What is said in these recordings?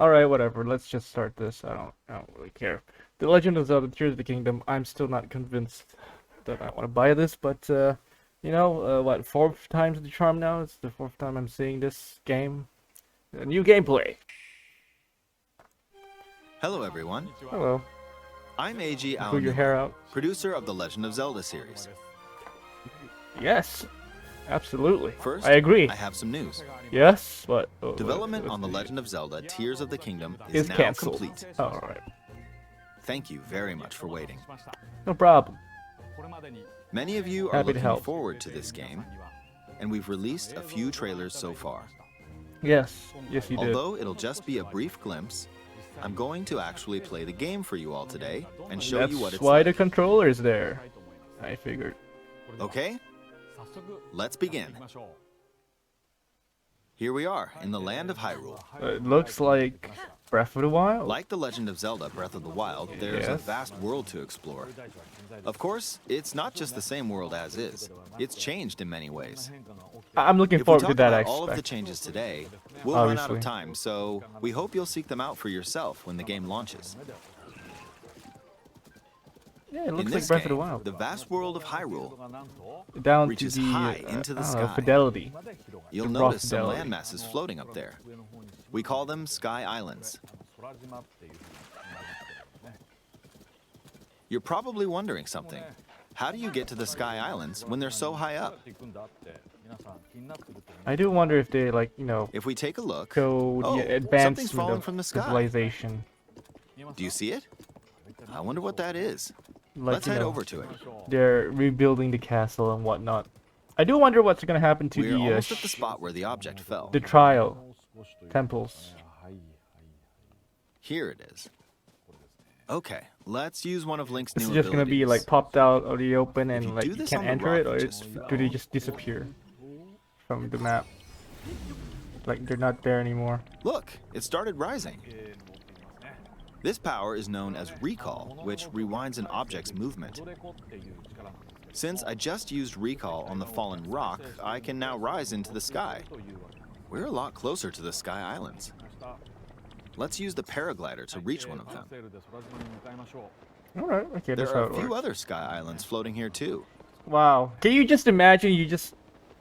Alright, whatever. Let's just start this. I don't really care. The Legend of Zelda Tears of the Kingdom. I'm still not convinced that I want to buy this, but what, fourth time's the charm now? It's the fourth time I'm seeing this game. A new gameplay. Hello everyone, Hello. I'm AG Pull your hair out. producer of the Legend of Zelda series. Yes. Absolutely. First, I agree. I have some news. Yes? What? Development on The Legend of Zelda Tears of the Kingdom is is now cancelled. complete. Alright. Thank you very much for waiting. No problem. Many of you are Happy to looking help. forward to this game, and we've released a few trailers so far. Yes. Yes, you did. Although it'll just be a brief glimpse, I'm going to actually play the game for you all today and show That's you what it's why like. the controller's there. I figured. Okay? Let's begin. Here we are, in the land of Hyrule. It looks like Breath of the Wild. Like The Legend of Zelda Breath of the Wild, there's a Yes. vast world to explore. Of course, it's not just the same world as is. It's changed in many ways. I'm looking If we forward talk to that about all of the aspect. changes today, we'll run out Obviously. of time, so we hope you'll seek them out for yourself when the game launches. Yeah, it In looks like this Breath of the game, Wild. the vast world of Hyrule, Down reaches to the high into the I don't know, sky. fidelity. you'll The raw notice some fidelity. land masses floating up there. We call them Sky Islands. You're probably wondering something. How do you get to the Sky Islands when they're so high up? I do wonder if they If we take a look, go oh, the something's advancement falling of from the sky. civilization. Do you see it? I wonder what that is. Like, Let's head over to it. They're rebuilding the castle and whatnot. I do wonder what's gonna happen to We're the almost at the spot where the object fell. the trial temples. Here it is. Okay, let's use one of Link's This new is just gonna be like abilities. popped out of the open and you like do you this can't on the enter it, rock, or just do they just disappear from the map? Like they're not there anymore. Look, it started rising. This power is known as recall, which rewinds an object's movement. Since I just used recall on the fallen rock, I can now rise into the sky. We're a lot closer to the Sky Islands. Let's use the paraglider to reach one of them. All right, okay, that's There how are it a few works. other Sky Islands floating here too. Wow, can you just imagine you just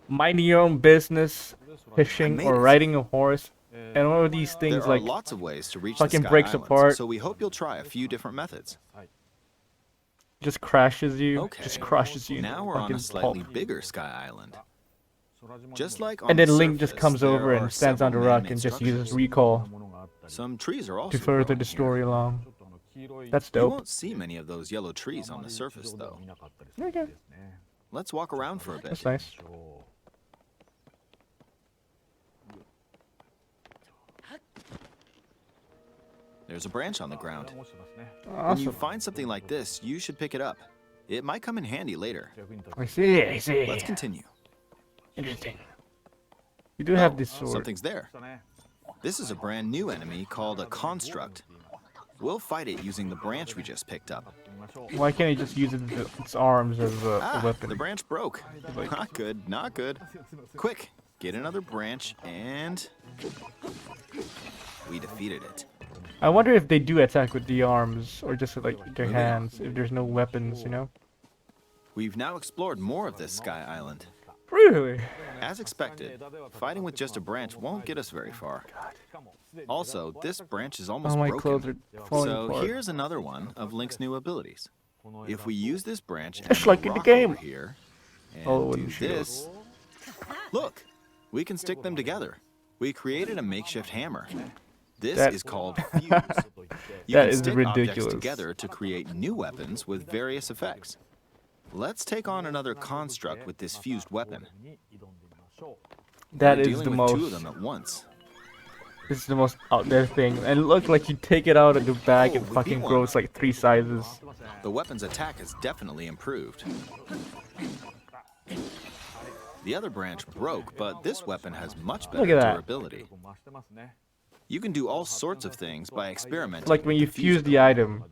minding your own business, fishing made or it. riding a horse, and one of these There things are like lots of ways to reach the fucking Sky breaks Islands, apart. so we hope you'll try a few different methods. just crashes you, Okay. just crushes you. Now we're on fucking a slightly pulp. bigger Sky Island. Just like on And then the Link just surface, comes there over are and stands on the several rock man-made and just structures. uses recall Some trees are also to further growing the here. story along. That's You dope. won't see many of those yellow trees on the surface, though. Okay, Let's walk around for a bit. that's nice. There's a branch on the ground. When you Awesome. find something like this, you should pick it up. It might come in handy later. I see, I see. Let's continue. Interesting. You do have Oh, this sword. Something's there. This is a brand new enemy called a construct. We'll fight it using the branch we just picked up. Why can't he just use its arms as a Ah, weapon? the branch broke. Not good, not good. Quick, get another branch and... we defeated it. I wonder if they do attack with the arms or just with, like their hands, if there's no weapons, you know? We've now explored more of this Sky Island. Really? As expected, fighting with just a branch won't get us very far. Also, this branch is almost All my broken. clothes are falling So apart. here's another one of Link's new abilities. If we use this branch and Just like in the rock game. over here and Oh, do wooden shield. this, look, we can stick them together. We created a makeshift hammer. This That- is called fuse. You That can is stick ridiculous. objects together to create new weapons with various effects. Let's take on another construct with this fused weapon. That We're is dealing the with two of most. them at once. This is the most out there thing. And look, like you take it out of the bag Oh, and we fucking beat one. grows like 3 sizes. The weapon's attack has definitely improved. The other branch broke, but this weapon has much better Look at that. durability. You can do all sorts of things by experimenting. Like when with you the fuse the item,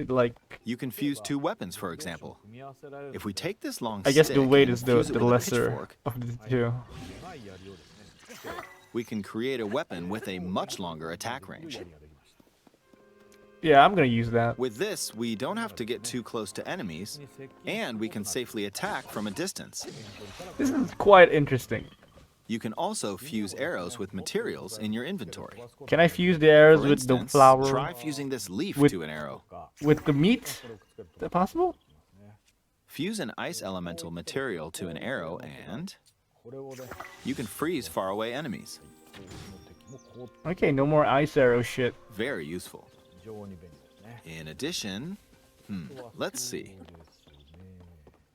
like You can fuse two weapons, for example. If we take this long I guess the stick weight and is the fuse it with a lesser pitchfork, of the two. we can create a weapon with a much longer attack range. Yeah, I'm gonna use that. With this, we don't have to get too close to enemies, and we can safely attack from a distance. This is quite interesting. You can also fuse arrows with materials in your inventory. Can I fuse the arrows For with the instance, flower? try fusing this leaf with- to an arrow. With the meat? Is that possible? Fuse an ice elemental material to an arrow and you can freeze faraway enemies. Okay, no more ice arrow shit. Very useful. In addition, let's see.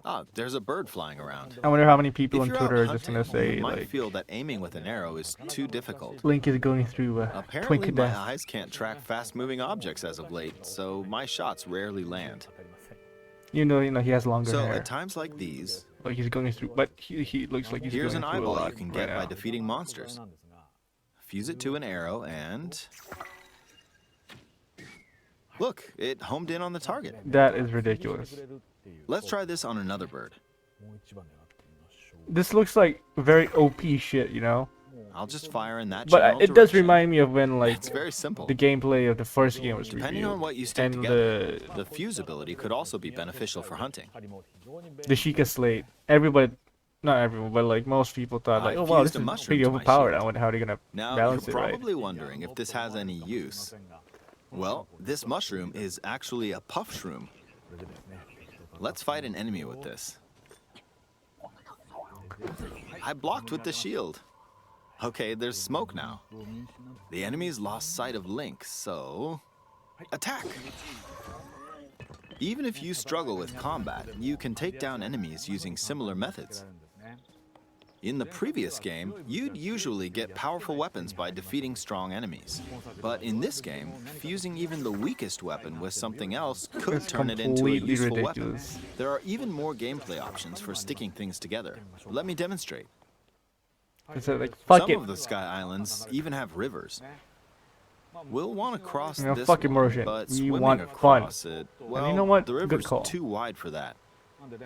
Ah, there's a bird flying around. I wonder how many people If on you're out Twitter are just hunting, gonna say you might like feel that aiming with an arrow is too difficult. Link is going through Apparently, twink my death. eyes can't track fast-moving objects as of late, so my shots rarely land. You know, he has longer So hair. at times like these, Like he's going through, but he looks like he's here's going an through a eyeball lot you can right get by now. defeating monsters. Fuse it to an arrow and look, it homed in on the target. That is ridiculous. Let's try this on another bird. This looks like very OP shit, you know. I'll just fire in that But general it does direction. remind me of when like It's very simple. the gameplay of the first game was Depending reviewed, on what you stick and together, the fuse ability could also be beneficial for hunting. the Sheikah Slate. Everybody, not everyone, but like most people thought like, I oh wow, this fused a is mushroom pretty to my overpowered. shield. I wonder how they're gonna Now, balance you're it right. probably wondering if this has any use. Well, this mushroom is actually a puff shroom. Let's fight an enemy with this. I blocked with the shield. Okay, there's smoke now. The enemy's lost sight of Link, so attack! Even if you struggle with combat, you can take down enemies using similar methods. In the previous game, you'd usually get powerful weapons by defeating strong enemies. But in this game, fusing even the weakest weapon with something else could It's turn it into a completely useful ridiculous. weapon. There are even more gameplay options for sticking things together. Let me demonstrate. It's like fuck Some it. of the Sky Islands even have rivers. We'll want to cross You know, this fuck one, immersion. but We swimming want across it, well, you know what? the Good river's call. too wide for that.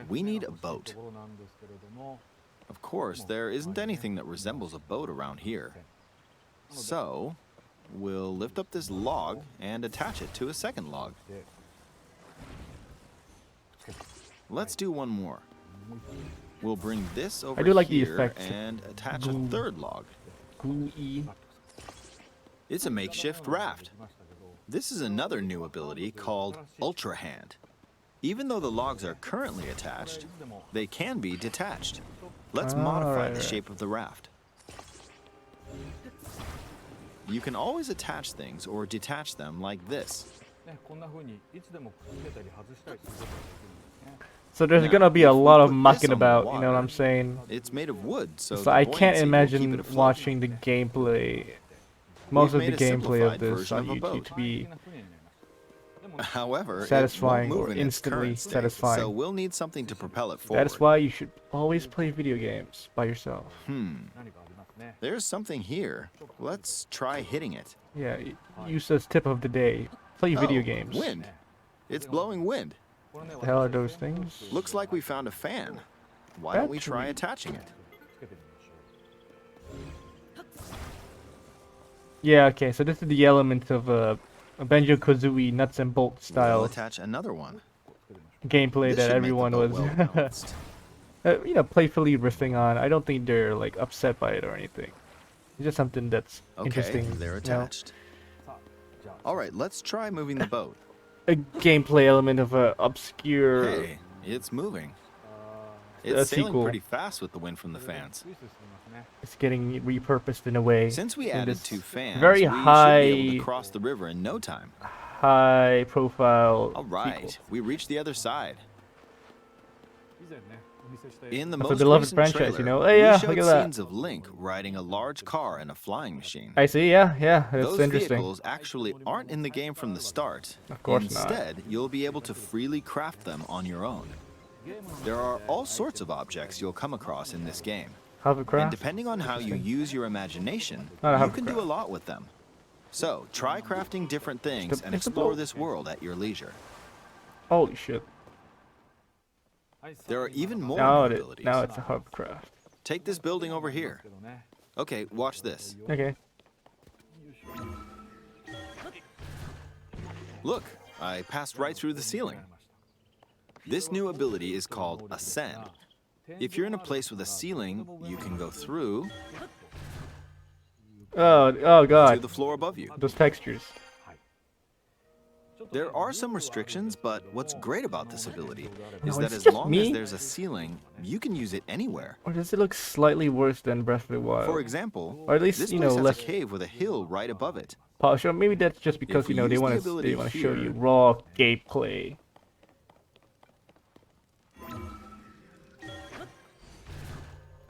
We need a boat. Of course, there isn't anything that resembles a boat around here. So, we'll lift up this log and attach it to a second log. Let's do one more. We'll bring this over do like the here effect. and attach a third log. Gooey. It's a makeshift raft. This is another new ability called Ultra Hand. Even though the logs are currently attached, they can be detached. Let's modify the shape of the raft. You can always attach things or detach them like this. So there's Now, gonna be a if we lot of put this mucking on the about, you know what water, I'm saying? It's made of wood, so, So the I can't buoyancy will keep imagine it afloat. watching the gameplay, most of made the a gameplay of simplified this version on of a YouTube boat. to be However, satisfying it won't or move in its instantly current state, satisfying. so we'll need something to propel it forward. That's why you should always play video games by yourself. There's something here. Let's try hitting it. Yeah, Yusa's tip of the day. Play video Oh, games. Wind. It's blowing wind. The hell are those things? Looks like we found a fan. Why don't we try Battery. attaching it? Yeah, okay, so this is the element of a Banjo-Kazooie nuts and bolts We'll style attach another one. gameplay This that should make the everyone boat was, well balanced. playfully riffing on. I don't think they're like upset by it or anything. It's just something that's Okay, interesting. they're you know? attached. All right, let's try moving the boat. A gameplay element of a obscure. Hey, it's moving. a It's sailing sequel. pretty fast with the wind from the fans. It's getting repurposed in a way. Since we in added this 2 fans, very we should be able to high- cross the river in no time. high profile. All right, sequel. we reached the other side. In the Of a most beloved recent franchise, trailer, you know? Hey, yeah, we showed look at that. scenes of Link riding a large car and a flying machine. I see. Yeah, that's Those interesting. vehicles actually aren't in the game from the start. Of course not. Instead, you'll be able to freely craft them on your own. There are all sorts of objects you'll come across in this game. And Hovercraft. depending on how you use your imagination, Not a you can do hovercraft. a lot with them. So, try crafting different things and it's a explore boat. this world at your leisure. Holy shit! There are even more Now new it, abilities. now it's a hovercraft. Take this building over here. Okay, watch this. Okay. Look, I passed right through the ceiling. This new ability is called Ascend. If you're in a place with a ceiling, you can go through Oh to god. the floor above you. Those textures. There are some restrictions, but what's great about this ability is No, that it's as just long me? as there's a ceiling, you can use it anywhere. Or does it look slightly worse than Breath of the Wild? For example, Or at least, this you place know, has less a cave with a hill right above it. polished. Or maybe that's just because, we you know, they use the want to ability show you here- raw gameplay.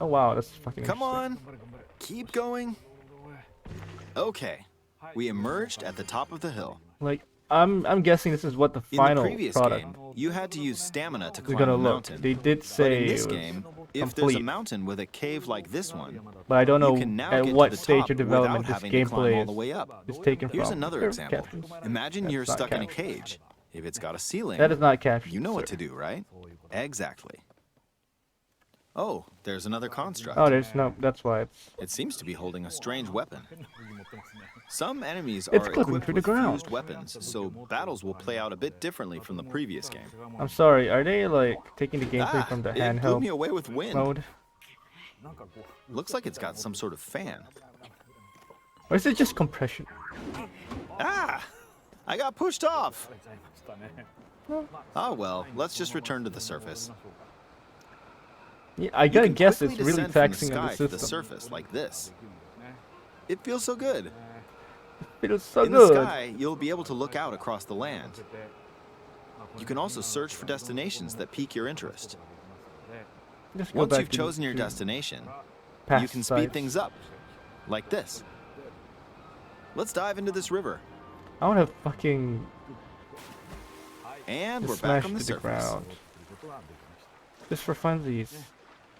Oh wow, that's fucking Come interesting. on, keep going. Okay, we emerged at the top of the hill. Like, I'm guessing this is what the In final the previous product game, you had to use stamina to is climb gonna the look. mountain. They did But say in it this was game, if there's a complete, mountain with a cave like this one, but I don't you know can now at get what to the stage top of development without this having to climb all gameplay the way up. is taken Here's from. another Sure, example. captions. Imagine That's you're not stuck in a captions. cage. If it's got a ceiling, That is not captions. you know what sir. to do, right? Exactly. Oh, there's another construct. Oh, there's no. That's why it's. It seems to be holding a strange weapon. Some enemies It's are clipping equipped through the with ground. fused weapons, so battles will play out a bit differently from the previous game. I'm sorry. Are they like taking the gameplay from the it blew me handheld away with wind. mode, Looks like it's got some sort of fan. or is it just compression? Ah! I got pushed off! Oh well, let's just return to the surface. Yeah, I You gotta can guess it's quickly really descend from the taxing on sky the to the system. surface like this. It feels so good. It was so In the good. sky, you'll be able to look out across the land. You can also search for destinations that pique your interest. Just go Once back you've to chosen your to destination, past you can speed sites. things up, like this. Let's dive into this river. I wanna fucking And we're just back smash on the to the surface. ground. Just for funsies.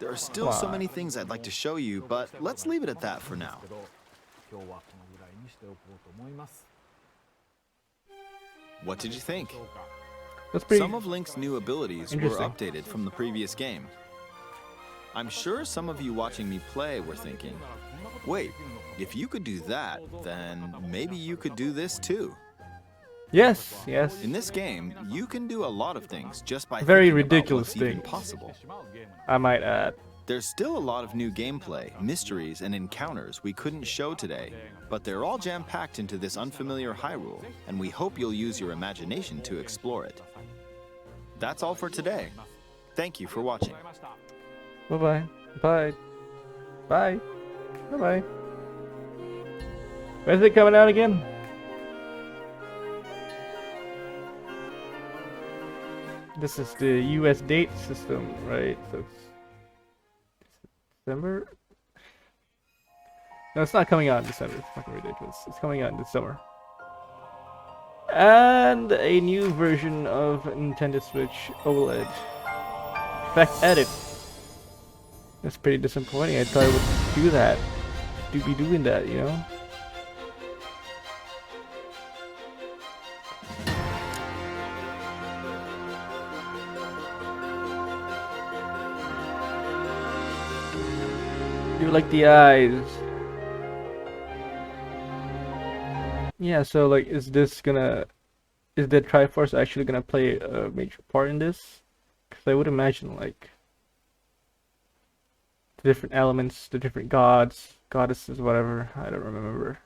There are still so many things I'd like to show you, but let's leave it at that for now. What did you think? That's pretty. Some of Link's new abilities were Interesting. updated from the previous game. I'm sure some of you watching me play were thinking, wait, if you could do that, then maybe you could do this too. Yes, yes. In this game, you can do a lot of things just by Very thinking about ridiculous what's even things. possible. I might add. There's still a lot of new gameplay, mysteries, and encounters we couldn't show today, but they're all jam-packed into this unfamiliar Hyrule, and we hope you'll use your imagination to explore it. That's all for today. Thank you for watching. Bye bye. Bye. Bye. Bye bye. When's it coming out again? This is the US date system, right? So it's December? No, it's not coming out in December. It's fucking ridiculous. It's coming out in the summer. And a new version of Nintendo Switch OLED. Effect edit. That's pretty disappointing. I thought it would do that. Do be doing that, you know? You like the eyes. Yeah, so like, is the Triforce actually gonna play a major part in this? Because I would imagine like the different elements, the different gods, goddesses, whatever. I don't remember.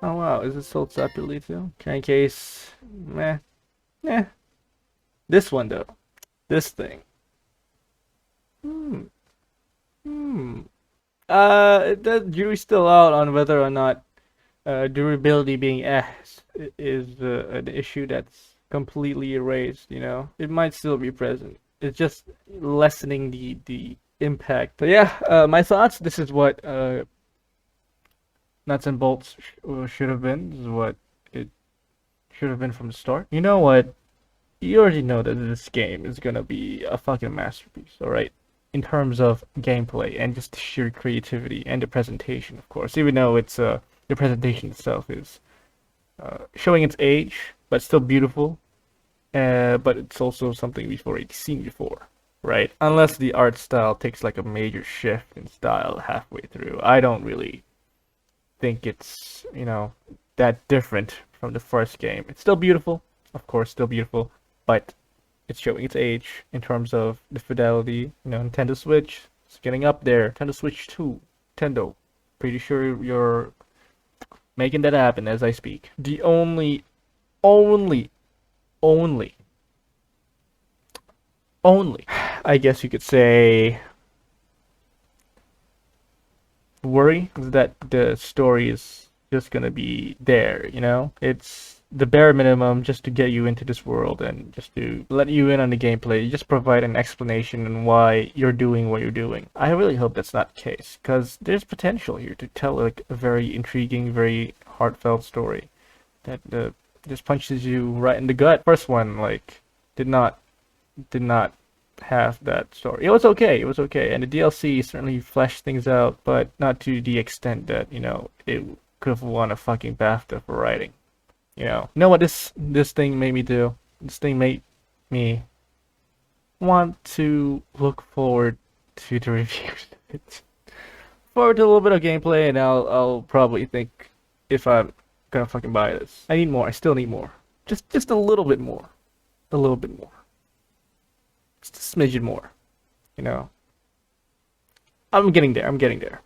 Oh wow, is it sold separately too? Crankcase, meh, eh. This one though, this thing. The jury's still out on whether or not durability being is an issue that's completely erased. You know, it might still be present. It's just lessening the impact. But yeah, my thoughts. This is what nuts and bolts should have been. This is what it should have been from the start. You know what? You already know that this game is gonna be a fucking masterpiece, alright? In terms of gameplay and just sheer creativity and the presentation, of course. Even though it's a the presentation itself is showing its age, but still beautiful. But it's also something we've already seen before, right? Unless the art style takes like a major shift in style halfway through, I don't really think it's, that different from the first game. It's still beautiful, of course, still beautiful, but it's showing its age in terms of the fidelity. Nintendo Switch is getting up there. Nintendo Switch 2, Nintendo. Pretty sure you're making that happen as I speak. The only, only, only, I guess you could say, worry is that the story is just gonna be there. It's the bare minimum just to get you into this world and just to let you in on the gameplay. You just provide an explanation on why you're doing what you're doing. I really hope that's not the case, because there's potential here to tell like a very intriguing, very heartfelt story that just punches you right in the gut. First one like did not have that story. It was okay. It was okay, and the DLC certainly fleshed things out, but not to the extent that it could have won a fucking BAFTA for writing. Know what this thing made me do? This thing made me want to look forward to the reviews. Forward to a little bit of gameplay, and I'll probably think if I'm gonna fucking buy this. I need more. I still need more. Just a little bit more. A little bit more. Just a smidgen more. I'm getting there. I'm getting there.